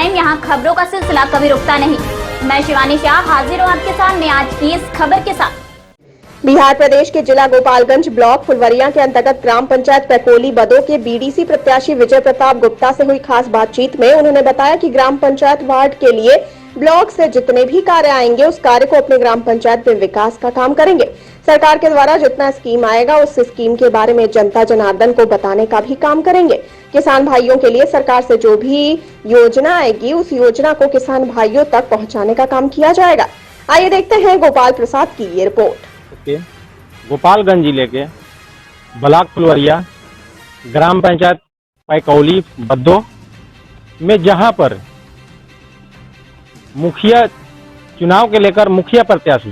Time यहाँ खबरों का सिलसिला कभी रुकता नहीं। मैं शिवानी शाह हाजिर हूँ आपके सामने आज की इस खबर के साथ। बिहार प्रदेश के जिला गोपालगंज ब्लॉक फुलवरिया के अंतर्गत ग्राम पंचायत पैकोली बदो के बीडीसी प्रत्याशी विजय प्रताप गुप्ता से हुई खास बातचीत में उन्होंने बताया कि ग्राम पंचायत वार्ड के लिए ब्लॉक से जितने भी कार्य आएंगे उस कार्य को अपने ग्राम पंचायत में विकास का काम करेंगे। सरकार के द्वारा जितना स्कीम आएगा उस स्कीम के बारे में जनता जनार्दन को बताने का भी काम करेंगे। किसान भाइयों के लिए सरकार से जो भी योजना आएगी उस योजना को किसान भाइयों तक पहुँचाने का काम किया जाएगा। आइए देखते हैं गोपाल प्रसाद की ये रिपोर्ट। गोपालगंज जिले के ब्लॉक फुलवरिया ग्राम पंचायत पैकौली बद्दो में जहां पर मुखिया चुनाव के लेकर मुखिया प्रत्याशी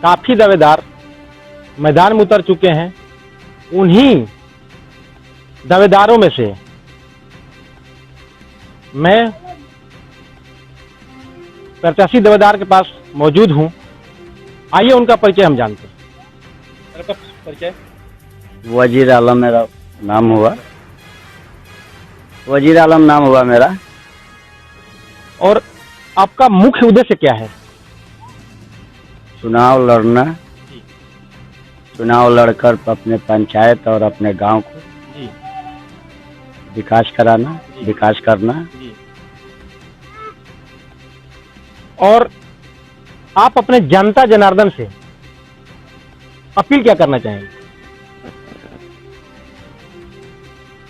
काफी दावेदार मैदान में उतर चुके हैं, उन्हीं दावेदारों में से मैं प्रत्याशी दावेदार के पास मौजूद हूं। आइए उनका परिचय हम जानते हैं। परिचय वजीर आलम मेरा नाम हुआ, वजीर आलम नाम हुआ मेरा। और आपका मुख्य उद्देश्य क्या है? चुनाव लड़ना, चुनाव लड़कर अपने पंचायत और अपने गांव को विकास कराना, विकास करना। और आप अपने जनता जनार्दन से अपील क्या करना चाहेंगे?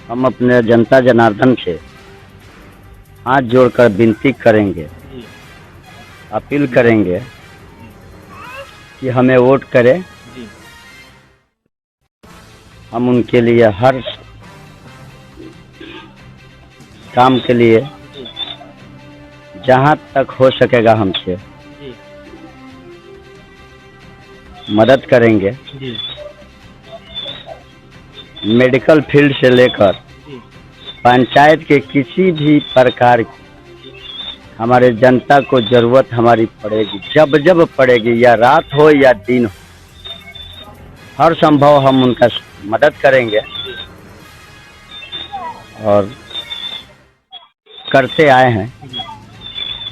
हम अपने जनता जनार्दन से हाथ जोड़कर विनती करेंगे, अपील करेंगे कि हमें वोट करें। हम उनके लिए हर काम के लिए जहां तक हो सकेगा हमसे मदद करेंगे। मेडिकल फील्ड से लेकर पंचायत के किसी भी प्रकार की हमारे जनता को जरूरत हमारी पड़ेगी, जब जब पड़ेगी, या रात हो या दिन हो, हर संभव हम उनका मदद करेंगे और करते आए हैं।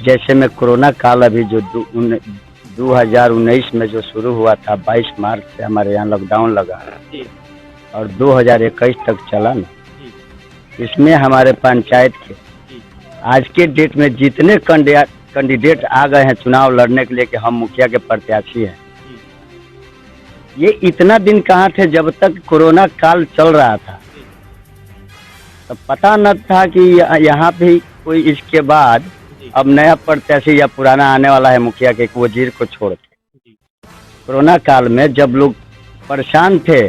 जैसे में कोरोना काल अभी जो 2019 में जो शुरू हुआ था, 22 मार्च से हमारे यहाँ लॉकडाउन लगा और 2021 तक चला ना, इसमें हमारे पंचायत के आज के डेट में जितने कैंडिडेट आ गए हैं चुनाव लड़ने के लिए कि हम मुखिया के प्रत्याशी हैं, ये इतना दिन कहाँ थे जब तक कोरोना काल चल रहा था। तो पता न था कि यहाँ भी कोई इसके बाद अब नया प्रत्याशी या पुराना आने वाला है मुखिया के वजीर को छोड़ के। कोरोना काल में जब लोग परेशान थे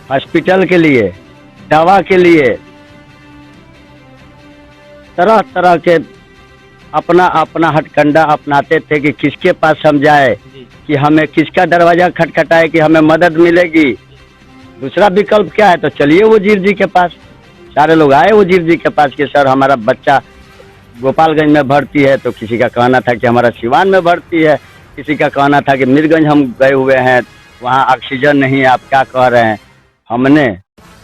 हॉस्पिटल के लिए, दवा के लिए, तरह तरह के अपना अपना हथकंडा अपनाते थे कि किसके पास हम जाए, कि हमें किसका दरवाजा खटखटाए कि हमें मदद मिलेगी। दूसरा विकल्प क्या है? तो चलिए वजीर जी के पास। सारे लोग आए वजीर जी के पास कि सर हमारा बच्चा गोपालगंज में भर्ती है, तो किसी का कहना था कि हमारा सिवान में भर्ती है, किसी का कहना था कि मीरगंज हम गए हुए हैं, वहाँ ऑक्सीजन नहीं है, आप क्या कह रहे हैं। हमने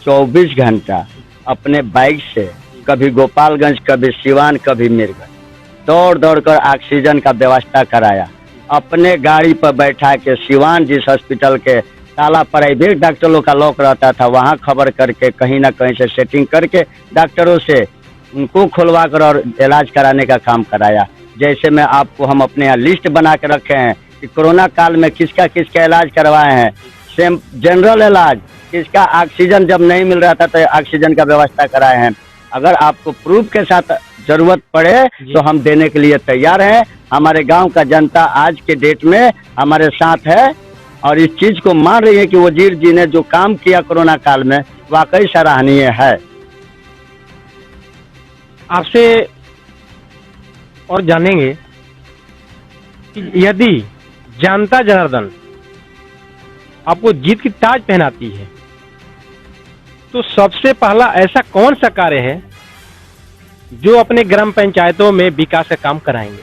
24 घंटा अपने बाइक से कभी गोपालगंज, कभी सिवान, कभी मीरगंज दौड़ दौड़ कर ऑक्सीजन का व्यवस्था कराया। अपने गाड़ी पर बैठा के सिवान जिस हॉस्पिटल के ताला प्राइवेट डॉक्टरों का लॉक रहता था, वहाँ खबर करके कहीं ना कहीं से सेटिंग करके डॉक्टरों से उनको खुलवा कर और इलाज कराने का काम कराया। जैसे मैं आपको हम अपने यहाँ लिस्ट बना के रखे हैं कि कोरोना काल में किसका किसका इलाज करवाए हैं, सेम जनरल इलाज, किसका ऑक्सीजन जब नहीं मिल रहा था तो ऑक्सीजन का व्यवस्था कराए हैं। अगर आपको प्रूफ के साथ जरूरत पड़े तो हम देने के लिए तैयार हैं। हमारे गांव का जनता आज के डेट में हमारे साथ है और इस चीज को मान रही है कि वजीर जी ने जो काम किया कोरोना काल में वाकई सराहनीय है। आपसे और जानेंगे कि यदि जनता जनार्दन आपको जीत की ताज पहनाती है तो सबसे पहला ऐसा कौन सा कार्य है जो अपने ग्राम पंचायतों में विकास का काम कराएंगे?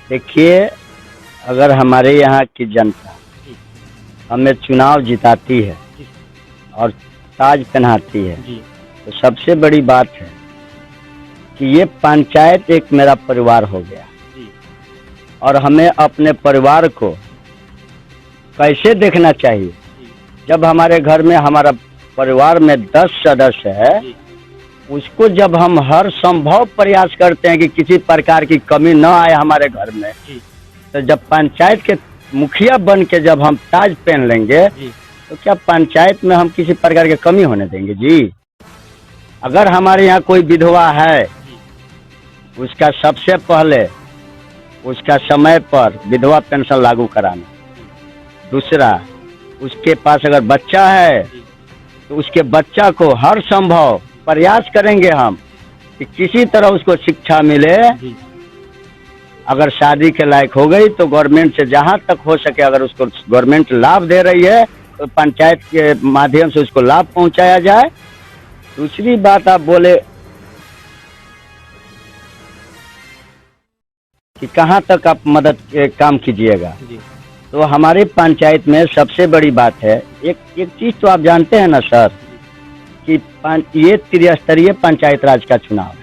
देखिए, अगर हमारे यहाँ की जनता हमें चुनाव जिताती है और ताज पहनाती है तो सबसे बड़ी बात है कि ये पंचायत एक मेरा परिवार हो गया और हमें अपने परिवार को कैसे देखना चाहिए। जब हमारे घर में हमारा परिवार में 10 सदस्य है, उसको जब हम हर संभव प्रयास करते हैं कि किसी प्रकार की कमी न आए हमारे घर में, तो जब पंचायत के मुखिया बन के जब हम ताज पहन लेंगे तो क्या पंचायत में हम किसी प्रकार की कमी होने देंगे जी। अगर हमारे यहाँ कोई विधवा है, उसका सबसे पहले उसका समय पर विधवा पेंशन लागू कराना। दूसरा, उसके पास अगर बच्चा है तो उसके बच्चा को हर संभव प्रयास करेंगे हम कि किसी तरह उसको शिक्षा मिले। अगर शादी के लायक हो गई तो गवर्नमेंट से जहाँ तक हो सके, अगर उसको गवर्नमेंट लाभ दे रही है तो पंचायत के माध्यम से उसको लाभ पहुँचाया जाए। दूसरी बात, आप बोले कि कहाँ तक आप मदद काम कीजिएगा, तो हमारे पंचायत में सबसे बड़ी बात है, एक चीज तो आप जानते हैं ना सर, कि ये त्रिस्तरीय पंचायत राज का चुनाव,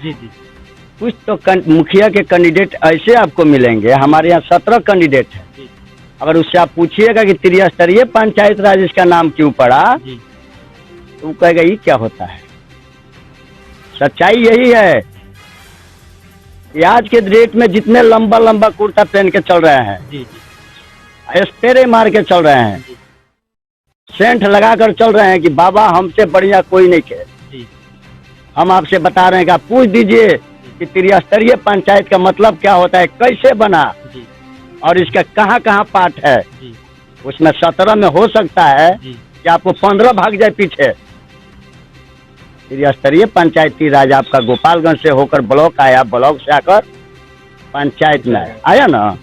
कुछ तो मुखिया के कैंडिडेट ऐसे आपको मिलेंगे। हमारे यहाँ 17 कैंडिडेट है। अगर उससे आप पूछिएगा कि त्रिस्तरीय पंचायत राज इसका नाम क्यों पड़ा, तो वो कहेगा ये क्या होता है। सच्चाई यही है कि आज के डेट में जितने लंबा लंबा कुर्ता पहन के चल रहे हैं, स्प्रे मार के चल रहे हैं, सेंट लगाकर चल रहे हैं कि बाबा हमसे बढ़िया कोई नहीं है, हम आपसे बता रहे हैं कि आप पूछ दीजिए कि त्रिस्तरीय पंचायत का मतलब क्या होता है, कैसे बना और इसका कहाँ कहाँ पार्ट है। उसमें 17 में हो सकता है कि आपको 15 भाग जाए पीछे। त्रिस्तरीय पंचायती राज आपका गोपालगंज से होकर ब्लॉक आया, ब्लॉक से आकर पंचायत में आया ना।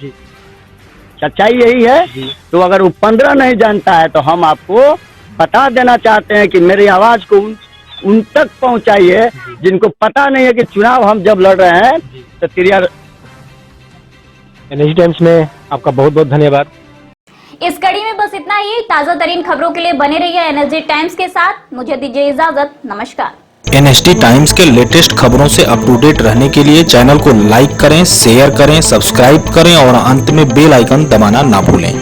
सच्चाई यही है। तो अगर वो 15 नहीं जानता है तो हम आपको बता देना चाहते हैं कि मेरी आवाज को उन तक पहुंचाइए जिनको पता नहीं है कि चुनाव हम जब लड़ रहे हैं तो एनर्जी टाइम्स में आपका बहुत बहुत धन्यवाद। इस कड़ी में बस इतना ही। ताजा तरीन खबरों के लिए बने रहिए एनर्जी टाइम्स के साथ। मुझे दीजिए इजाजत। नमस्कार। एनएसडी टाइम्स के लेटेस्ट खबरों से अप टू डेट रहने के लिए चैनल को लाइक करें, शेयर करें, सब्सक्राइब करें और अंत में बेल आइकन दबाना ना भूलें।